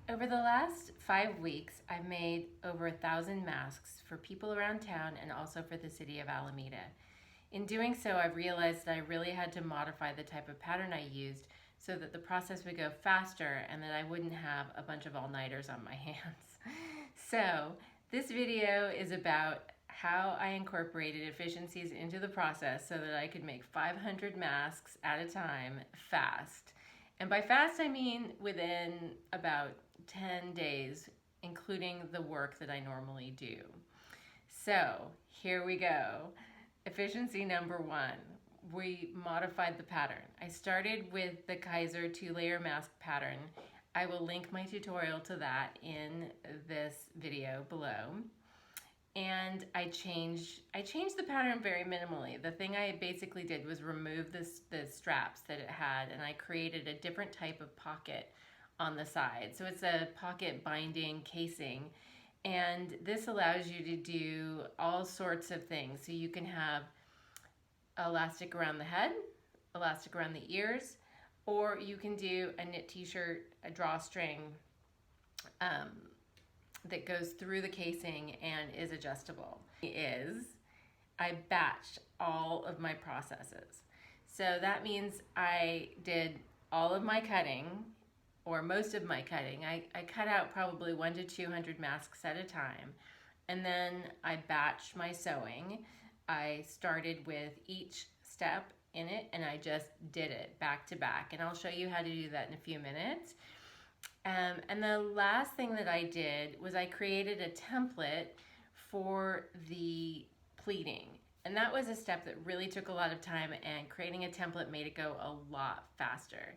Over the last 5 weeks, I've made over 1,000 masks for people around town and also for the city of Alameda. In doing so, I've realized that I really had to modify the type of pattern I used so that the process would go faster and that I wouldn't have a bunch of all-nighters on my hands. So this video is about how I incorporated efficiencies into the process so that I could make 500 masks at a time fast. And by fast, I mean within about 10 days, including the work that I normally do. So here we go. Efficiency number 1, we modified the pattern. I started with the Kaiser 2-layer mask pattern. I will link my tutorial to that in this video below. And I changed the pattern very minimally. The thing I basically did was remove the straps that it had, and I created a different type of pocket on the side. So it's a pocket binding casing, and this allows you to do all sorts of things. So you can have elastic around the head, elastic around the ears, or you can do a knit t-shirt, a drawstring that goes through the casing and is adjustable. I batched all of my processes. So that means I did all of my cutting, or most of my cutting. I cut out probably 100 to 200 masks at a time, and then I batched my sewing. I started with each step in it, and I just did it back to back, and I'll show you how to do that in a few minutes. And the last thing that I did was I created a template for the pleating. And that was a step that really took a lot of time, and creating a template made it go a lot faster.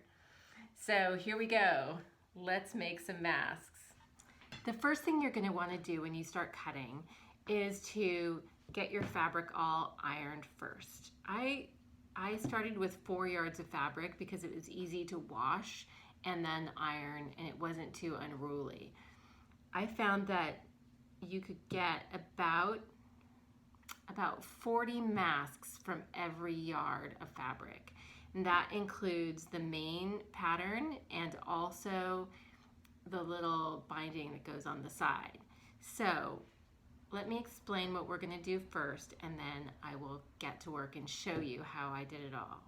So here we go. Let's make some masks. The first thing you're going to want to do when you start cutting is to get your fabric all ironed first. I started with 4 yards of fabric because it was easy to wash and then iron, and it wasn't too unruly. I found that you could get about 40 masks from every yard of fabric. And that includes the main pattern and also the little binding that goes on the side. So let me explain what we're going to do first, and then I will get to work and show you how I did it all.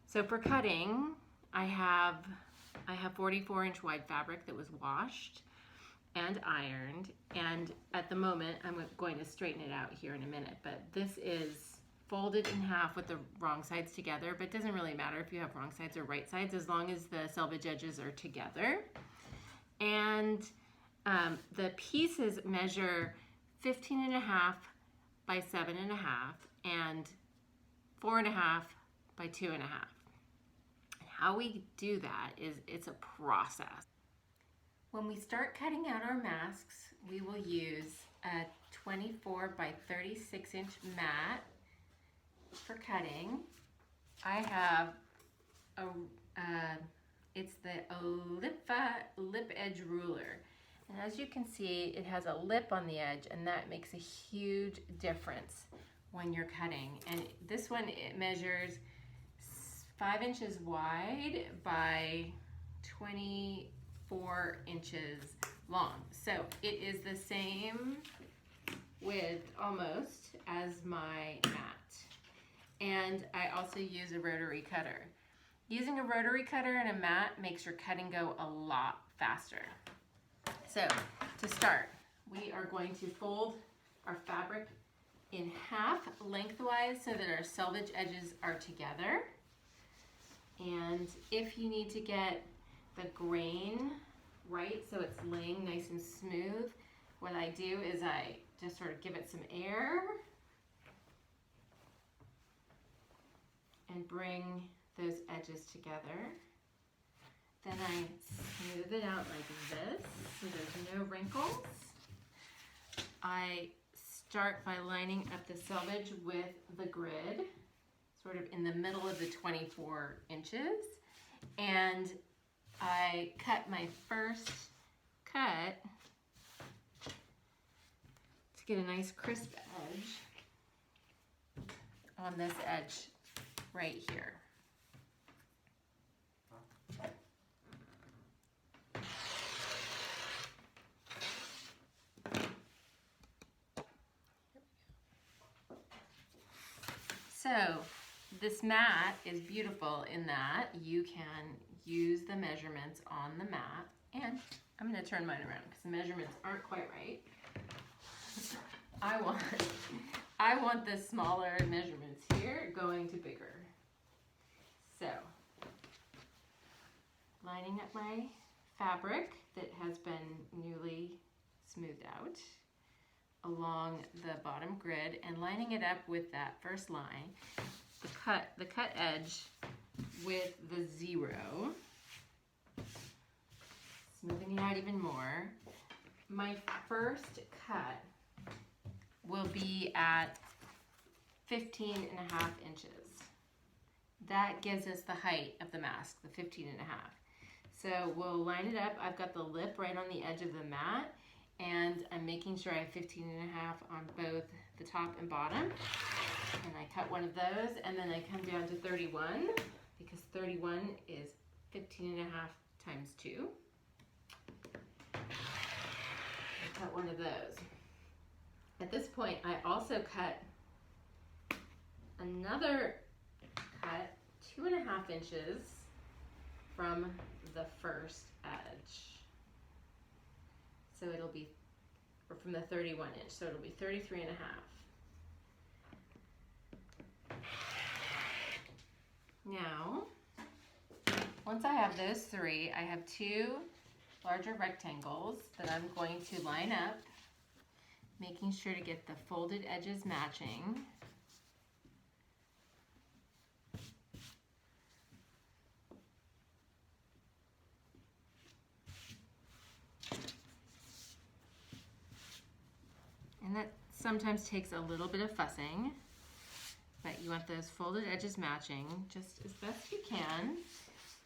So for cutting, I have 44-inch wide fabric that was washed and ironed, and at the moment I'm going to straighten it out here in a minute, but this is folded in half with the wrong sides together, but it doesn't really matter if you have wrong sides or right sides as long as the selvage edges are together. And the pieces measure 15.5 by 7.5 and 4.5 by 2.5. How we do that is it's a process. When we start cutting out our masks, we will use a 24 by 36 inch mat for cutting. I have it's the lip edge ruler, and as you can see, it has a lip on the edge, and that makes a huge difference when you're cutting. And this one, it measures 5 inches wide by 24 inches long. So it is the same width almost as my mat. And I also use a rotary cutter. Using a rotary cutter and a mat makes your cutting go a lot faster. So to start, we are going to fold our fabric in half lengthwise so that our selvage edges are together. And if you need to get the grain right so it's laying nice and smooth, what I do is I just sort of give it some air and bring those edges together. Then I smooth it out like this so there's no wrinkles. I start by lining up the selvage with the grid, sort of in the middle of the 24 inches. And I cut my first cut to get a nice crisp edge on this edge right here. So this mat is beautiful in that you can use the measurements on the mat, and I'm going to turn mine around because the measurements aren't quite right. I want the smaller measurements here going to bigger. So, lining up my fabric that has been newly smoothed out along the bottom grid and lining it up with that first line, the cut edge with the 0, smoothing it out even more. My first cut will be at 15.5 inches. That gives us the height of the mask, the 15.5. So we'll line it up. I've got the lip right on the edge of the mat, and I'm making sure I have 15.5 on both the top and bottom. And I cut one of those, and then I come down to 31, because 31 is 15.5 times 2. I cut one of those. At this point, I also cut another cut 2.5 inches from the first edge. So it'll be, or from the 31 inch, so it'll be 33.5. Now, once I have those three, I have 2 larger rectangles that I'm going to line up, making sure to get the folded edges matching. And that sometimes takes a little bit of fussing, but you want those folded edges matching just as best you can.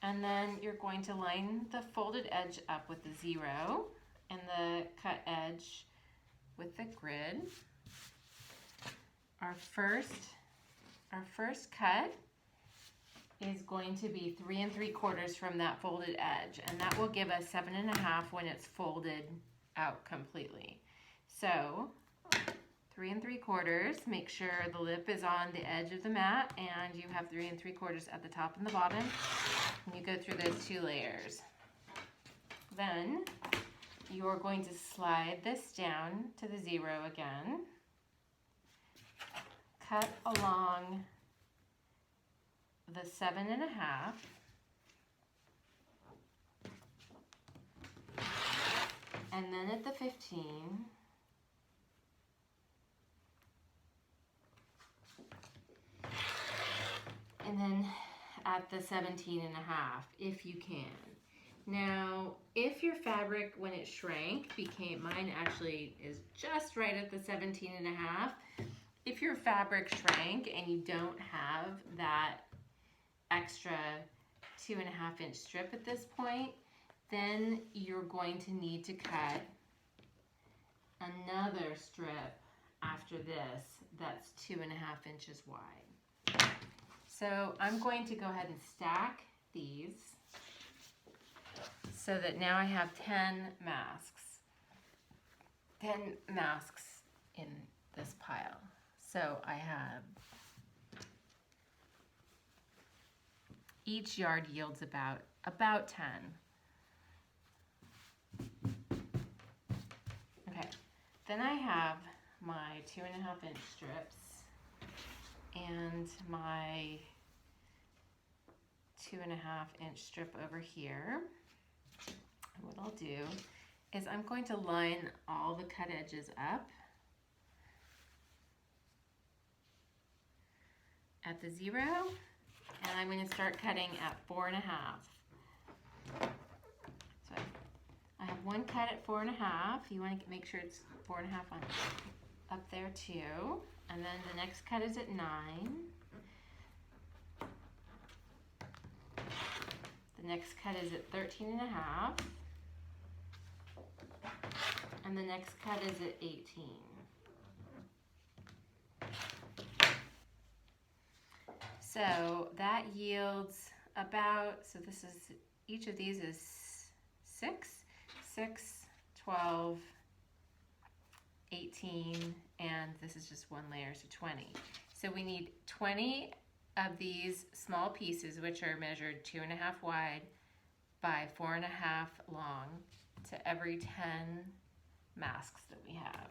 And then you're going to line the folded edge up with the 0 and the cut edge with the grid. Our first cut is going to be 3 3/4 from that folded edge, and that will give us 7.5 when it's folded out completely. So 3 3/4, make sure the lip is on the edge of the mat and you have 3 3/4 at the top and the bottom, and you go through those 2 layers. Then you're going to slide this down to the 0 again, cut along the 7.5, and then at the 15, and then at the 17.5 if you can. Now, if your fabric, when it shrank, mine actually is just right at the 17.5. If your fabric shrank and you don't have that extra 2.5 inch strip at this point, then you're going to need to cut another strip after this that's 2.5 inches wide. So I'm going to go ahead and stack these so that now I have 10 masks in this pile. So I have, each yard yields about 10. Okay, then I have my 2.5 inch strips and my 2.5 inch strip over here. And what I'll do is I'm going to line all the cut edges up at the 0, and I'm going to start cutting at 4.5. So I have one cut at 4.5. You want to make sure it's 4.5 on up there too. And then the next cut is at 9. The next cut is at 13.5. And the next cut is at 18. So that yields about, so this is, each of these is 6, 12, 18, and this is just one layer, so 20. So we need 20 of these small pieces, which are measured 2.5 wide by 4.5 long, to every 10 masks that we have.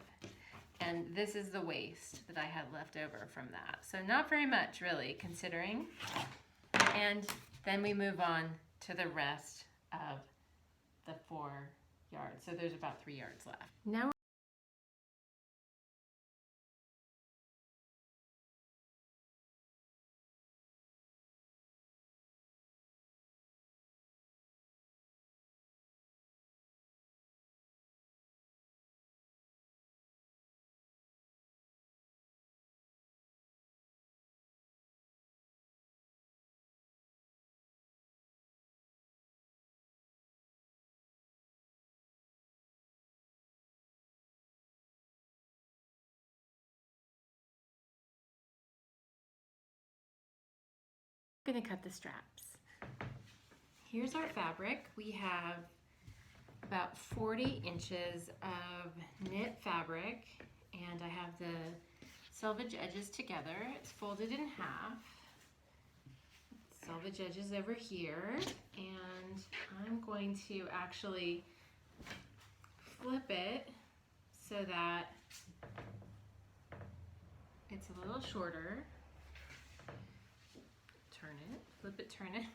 And this is the waste that I had left over from that. So not very much, really, considering. And then we move on to the rest of the 4 yards. So there's about 3 yards left. Now I'm gonna cut the straps. Here's our fabric. We have about 40 inches of knit fabric, and I have the selvage edges together. It's folded in half. Selvage edges over here, and I'm going to actually flip it so that it's a little shorter. Turn it, flip it, turn it.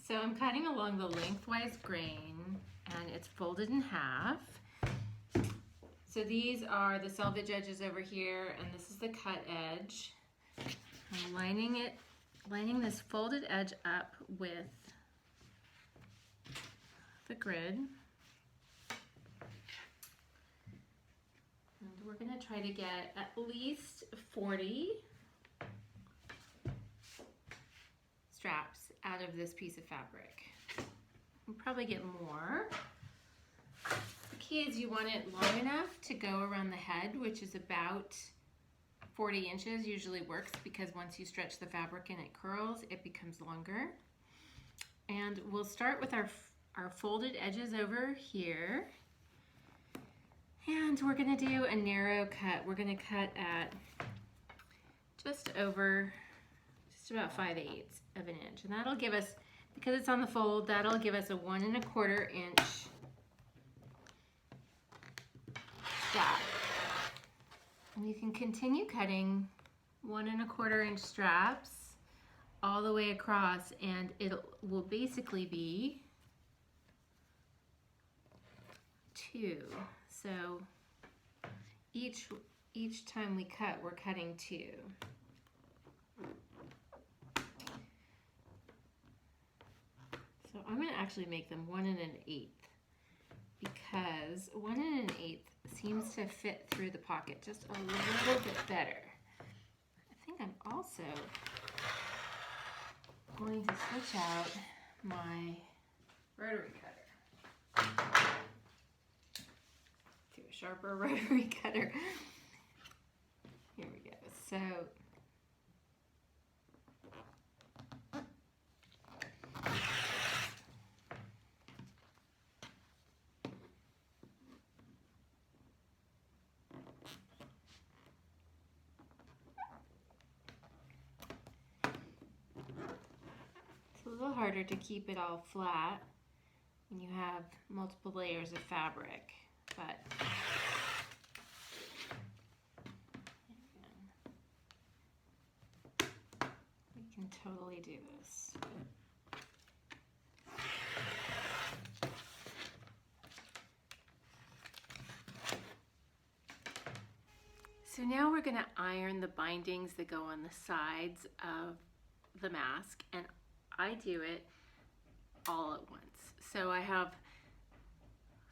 So I'm cutting along the lengthwise grain, and it's folded in half. So these are the selvage edges over here, and this is the cut edge. I'm lining this folded edge up with the grid. And we're gonna try to get at least 40 straps out of this piece of fabric. We'll probably get more. The key is you want it long enough to go around the head, which is about 40 inches usually works, because once you stretch the fabric and it curls, it becomes longer. And we'll start with our folded edges over here. And we're gonna do a narrow cut. We're gonna cut at just about 5/8 of an inch. And that'll give us, because it's on the fold, that'll give us a 1 1/4 inch strap. And you can continue cutting 1 1/4 inch straps all the way across, and it will basically be 2. So each time we cut, we're cutting 2. So I'm going to actually make them 1 1/8, because 1 1/8 seems to fit through the pocket just a little bit better. I think I'm also going to switch out my rotary cutter to a sharper rotary cutter. Here we go. So it's a little harder to keep it all flat when you have multiple layers of fabric, but we can totally do this. So now we're going to iron the bindings that go on the sides of the mask, and I do it all at once. So I have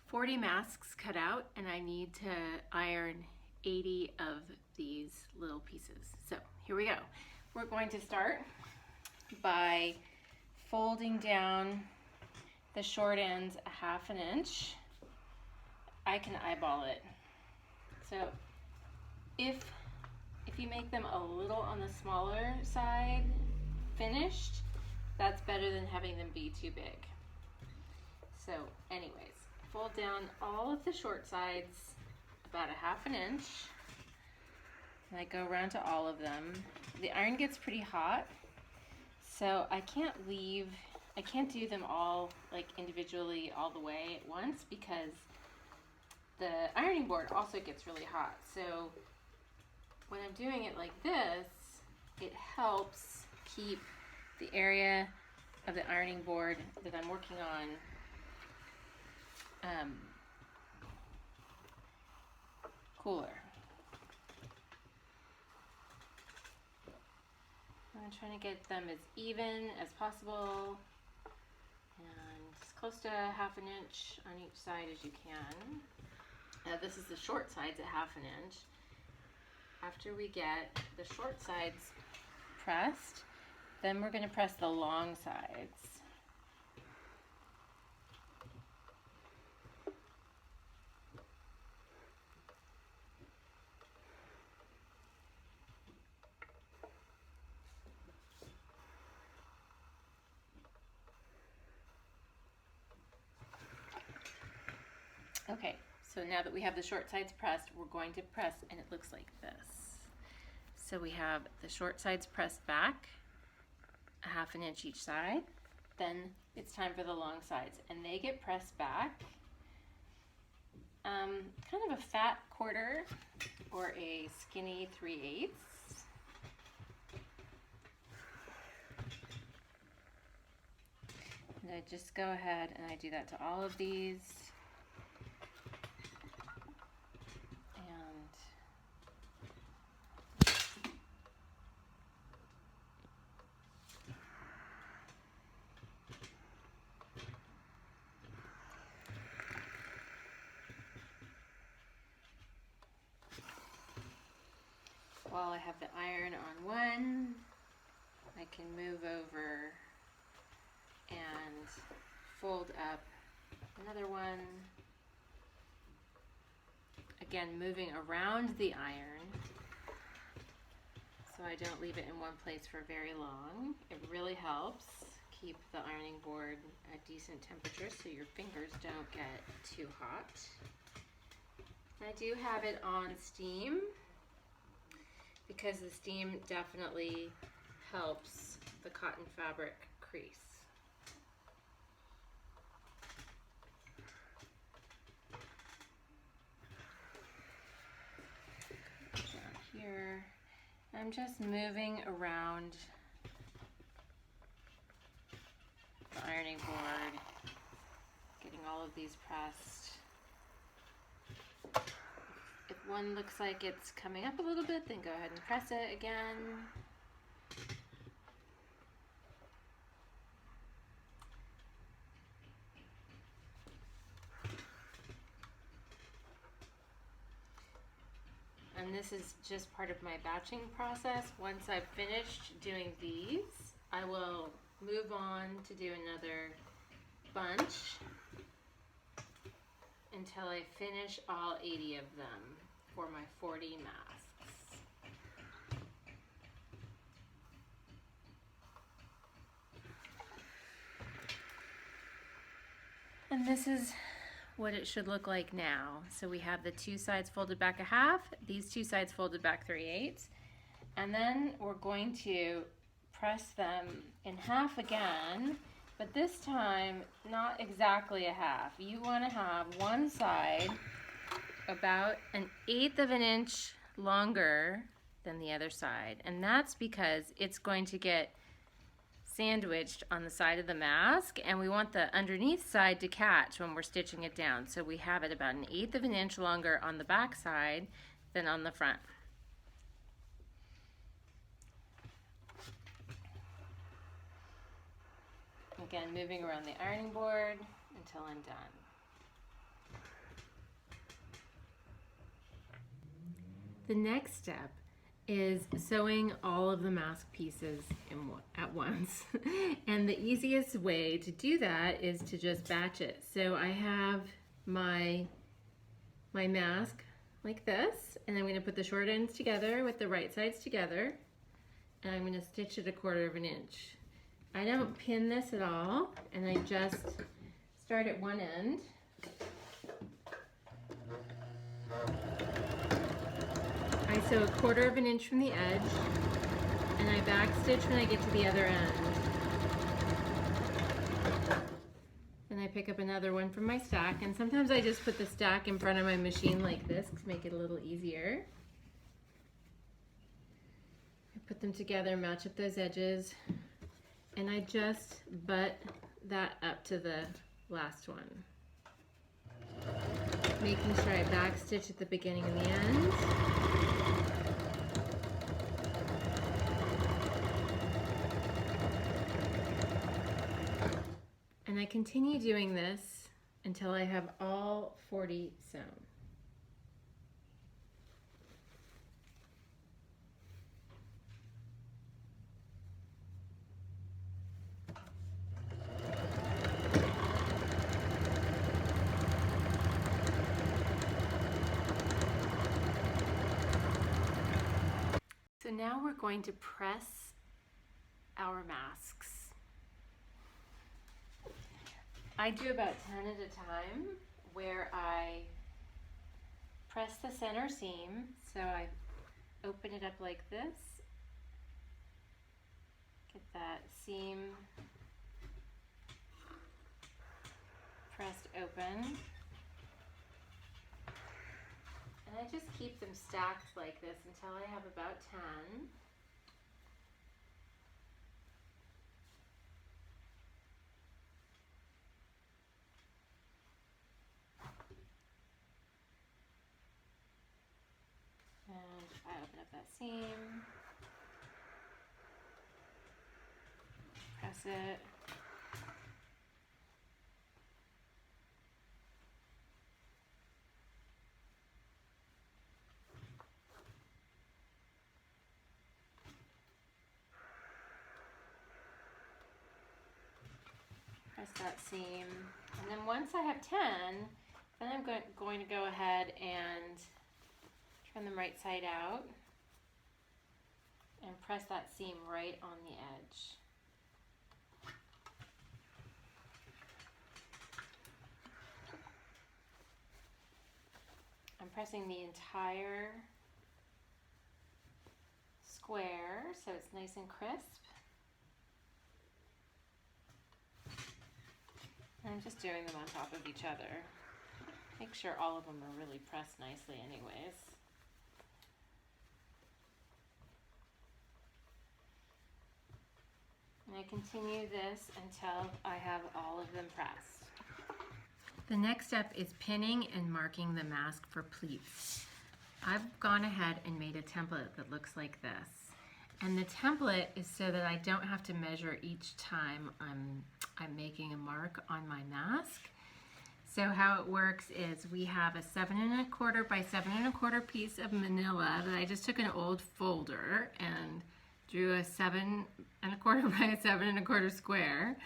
40 masks cut out, and I need to iron 80 of these little pieces. So here we go. We're going to start by folding down the short ends 1/2 inch. I can eyeball it. So if you make them a little on the smaller side finished, that's better than having them be too big. So anyways, fold down all of the short sides about 1/2 inch. And I go around to all of them. The iron gets pretty hot, so I can't do them all like individually all the way at once because the ironing board also gets really hot. So when I'm doing it like this, it helps keep the area of the ironing board that I'm working on cooler. I'm trying to get them as even as possible and as close to 1/2 inch on each side as you can. This is the short sides at 1/2 inch. After we get the short sides pressed, then we're going to press the long sides. Okay, so now that we have the short sides pressed, we're going to press, and it looks like this. So we have the short sides pressed back, 1/2 inch each side. Then it's time for the long sides, and they get pressed back kind of a fat 1/4 or a skinny 3/8. And I just go ahead and I do that to all of these. While I have the iron on one, I can move over and fold up another one. Again, moving around the iron so I don't leave it in one place for very long. It really helps keep the ironing board at decent temperature so your fingers don't get too hot. I do have it on steam because the steam definitely helps the cotton fabric crease. Down here, I'm just moving around the ironing board, getting all of these pressed. If one looks like it's coming up a little bit, then go ahead and press it again. And this is just part of my batching process. Once I've finished doing these, I will move on to do another bunch until I finish all 80 of them for my 40 masks. And this is what it should look like now. So we have the two sides folded back 1/2, these two sides folded back 3/8, and then we're going to press them in half again, but this time not exactly 1/2. You want to have one side about 1/8 inch longer than the other side, and that's because it's going to get sandwiched on the side of the mask, and we want the underneath side to catch when we're stitching it down. So we have it about 1/8 inch longer on the back side than on the front. Again, moving around the ironing board until I'm done. The next step is sewing all of the mask pieces at once. And the easiest way to do that is to just batch it. So I have my mask like this, and I'm going to put the short ends together with the right sides together, and I'm going to stitch it 1/4 inch. I don't pin this at all, and I just start at one end. I so 1/4 of an inch from the edge, and I back stitch when I get to the other end. Then I pick up another one from my stack, and sometimes I just put the stack in front of my machine like this to make it a little easier. I put them together, match up those edges, and I just butt that up to the last one, making sure I back stitch at the beginning and the end. And I continue doing this until I have all 40 sewn. So now we're going to press our masks. I do about 10 at a time, where I press the center seam. So I open it up like this, get that seam pressed open, and I just keep them stacked like this until I have about 10. And I open up that seam, press it, press that seam, and then once I have 10, then I'm going to go ahead and turn them right side out and press that seam right on the edge. I'm pressing the entire square so it's nice and crisp. And I'm just doing them on top of each other. Make sure all of them are really pressed nicely anyways. And I continue this until I have all of them pressed. The next step is pinning and marking the mask for pleats. I've gone ahead and made a template that looks like this. And the template is so that I don't have to measure each time I'm making a mark on my mask. So how it works is we have a 7 1/4 by 7 1/4 piece of manila that I just took an old folder and drew a 7 1/4 by a 7 1/4 square.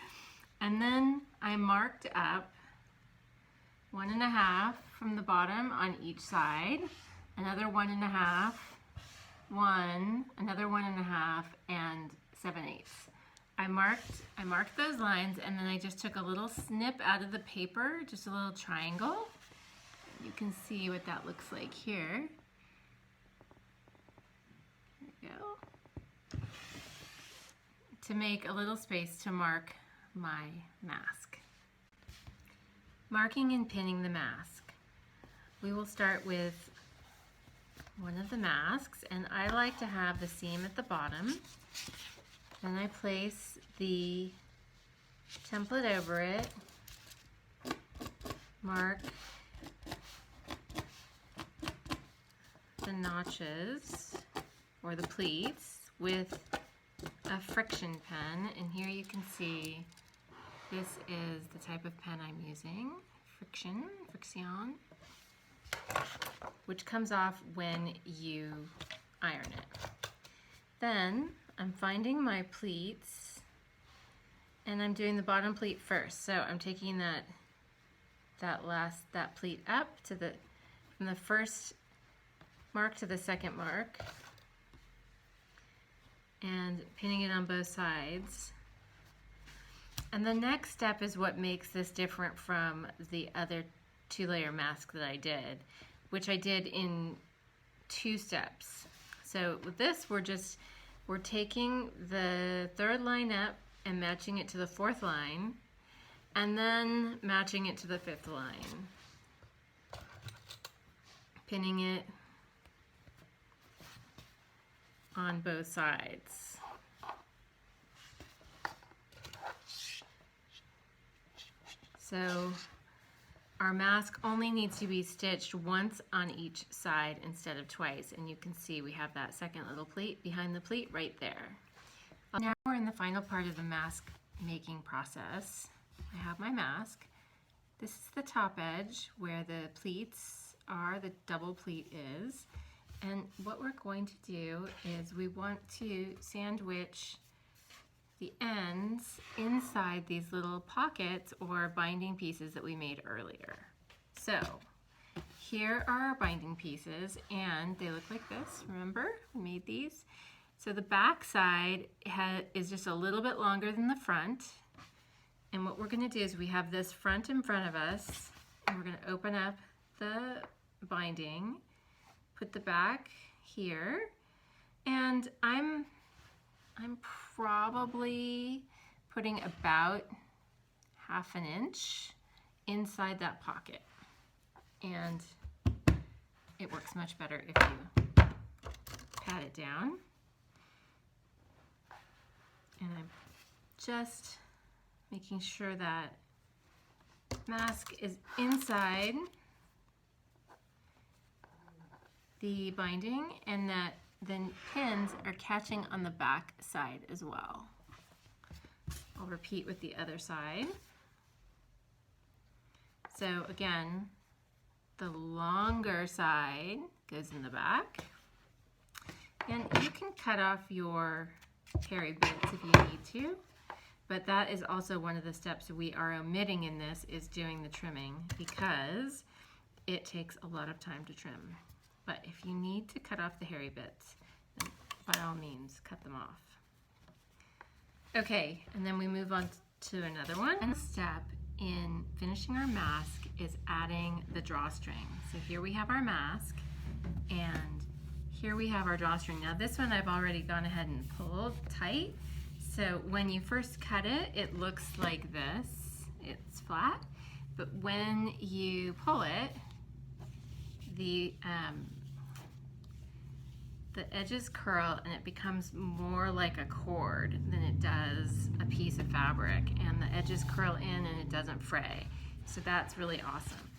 And then I marked up 1 1/2 from the bottom on each side, another 1 1/2, another 1 1/2, and 7/8. I marked those lines, and then I just took a little snip out of the paper, just a little triangle. You can see what that looks like here. There we go. To make a little space to mark my mask. Marking and pinning the mask. We will start with one of the masks, and I like to have the seam at the bottom. Then I place the template over it, mark the notches or the pleats with a friction pen, and here you can see this is the type of pen I'm using, friction, which comes off when you iron it. Then I'm finding my pleats, and I'm doing the bottom pleat first. So I'm taking that pleat up to from the first mark to the second mark, and pinning it on both sides. And the next step is what makes this different from the other 2-layer mask that I did, which I did in 2 steps. So with this, we're taking the third line up and matching it to the fourth line, and then matching it to the fifth line. Pinning it on both sides. So our mask only needs to be stitched once on each side instead of twice, and you can see we have that second little pleat behind the pleat right there. Now we're in the final part of the mask making process. I have my mask. This is the top edge where the pleats are, the double pleat is. And what we're going to do is we want to sandwich the ends inside these little pockets or binding pieces that we made earlier. So here are our binding pieces, and they look like this. Remember, we made these. So the back side is just a little bit longer than the front. And what we're going to do is we have this front in front of us, and we're going to open up the binding, put the back here, and I'm probably putting about 1/2 inch inside that pocket. And it works much better if you pat it down. And I'm just making sure that mask is inside the binding and that the pins are catching on the back side as well. I'll repeat with the other side. So again, the longer side goes in the back, and you can cut off your hairy bits if you need to, but that is also one of the steps we are omitting in this, is doing the trimming, because it takes a lot of time to trim. But if you need to cut off the hairy bits, then by all means, cut them off. Okay, and then we move on to another one. One step in finishing our mask is adding the drawstring. So here we have our mask, and here we have our drawstring. Now this one I've already gone ahead and pulled tight. So when you first cut it, it looks like this. It's flat, but when you pull it, the edges curl and it becomes more like a cord than it does a piece of fabric, and the edges curl in and it doesn't fray. So that's really awesome.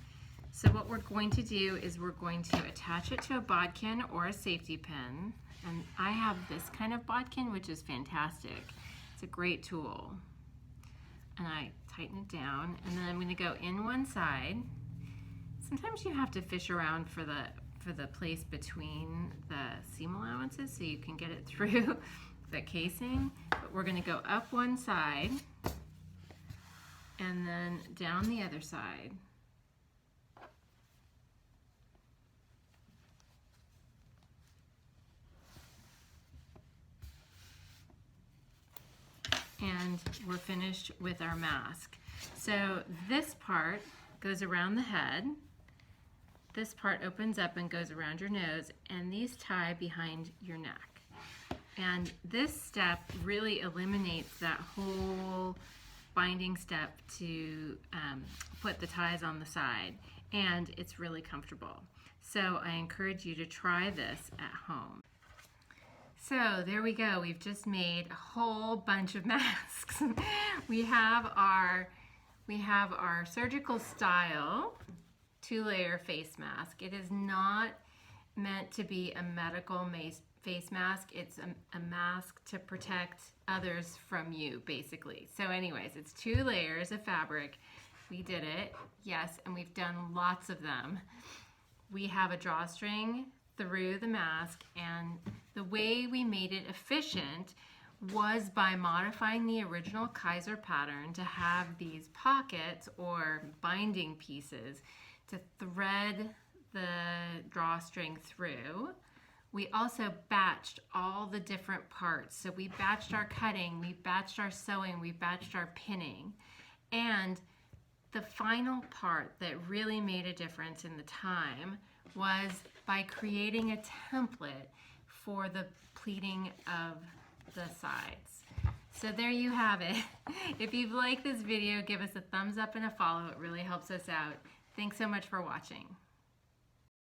So what we're going to do is we're going to attach it to a bodkin or a safety pin, and I have this kind of bodkin, which is fantastic. It's a great tool. And I tighten it down, and then I'm going to go in one side. Sometimes you have to fish around for the place between the seam allowances so you can get it through the casing, but we're going to go up one side and then down the other side. And we're finished with our mask. So this part goes around the head. This part opens up and goes around your nose, and these tie behind your neck. And this step really eliminates that whole binding step to put the ties on the side, and it's really comfortable. So I encourage you to try this at home. So there we go. We've just made a whole bunch of masks. We have our surgical style 2-layer face mask. It is not meant to be a medical face mask. It's a mask to protect others from you, basically. So anyways, it's 2 layers of fabric. We did it, yes, and we've done lots of them. We have a drawstring through the mask, and the way we made it efficient was by modifying the original Kaiser pattern to have these pockets or binding pieces to thread the drawstring through. We also batched all the different parts. So we batched our cutting, we batched our sewing, we batched our pinning. And the final part that really made a difference in the time was by creating a template for the pleating of the sides. So there you have it. If you've liked this video, give us a thumbs up and a follow. It really helps us out. Thanks so much for watching.